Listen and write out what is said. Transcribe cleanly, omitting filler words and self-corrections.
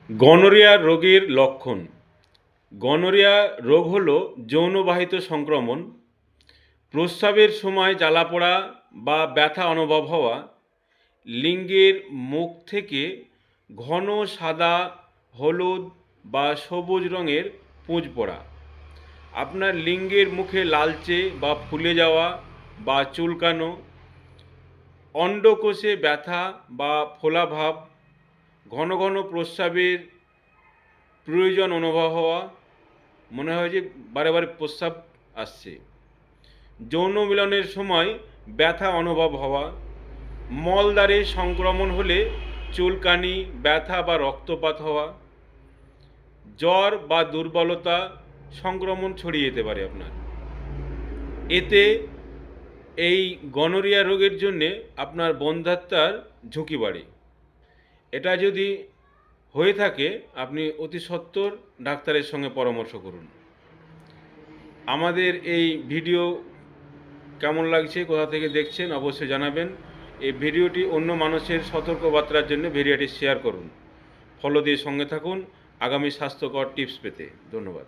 Gonorrhoea রোগের লক্ষণ। Gonorrhoea রোগ হলো যৌনবাহিত সংক্রমণ। প্রস্রাবের সময় জ্বালাপোড়া বা ব্যথা অনুভব হওয়া, লিঙ্গের মুখ থেকে ঘন সাদা, হলুদ বা সবুজ রঙের পুঁজ পড়া, আপনার লিঙ্গের মুখে লালচে বা ফুলে যাওয়া বা চুলকানো, অন্ডকোষে ব্যথা বা ফোলাভাব, ঘন ঘন প্রস্রাবের প্রয়োজন অনুভব হওয়া, মনে হয় যে বারে বারে প্রস্রাব আসছে, যৌন মিলনের সময় ব্যথা অনুভব হওয়া, মলদ্বারে সংক্রমণ হলে চুলকানি, ব্যথা বা রক্তপাত হওয়া, জ্বর বা দুর্বলতা, সংক্রমণ ছড়িয়ে যেতে পারে আপনার। এতে এই গনোরিয়া রোগের জন্যে আপনার বন্ধ্যাত্বার ঝুঁকি বাড়ে। এটা যদি হয়ে থাকে আপনি অতি সত্বর ডাক্তারের সঙ্গে পরামর্শ করুন। আমাদের এই ভিডিও কেমন লাগছে, কোথা থেকে দেখছেন অবশ্যই জানাবেন। এই ভিডিওটি অন্য মানুষের সতর্কবার্তার জন্য ভিডিওটি শেয়ার করুন। ফলো দিয়ে সঙ্গে থাকুন আগামী স্বাস্থ্যকর টিপস পেতে। ধন্যবাদ।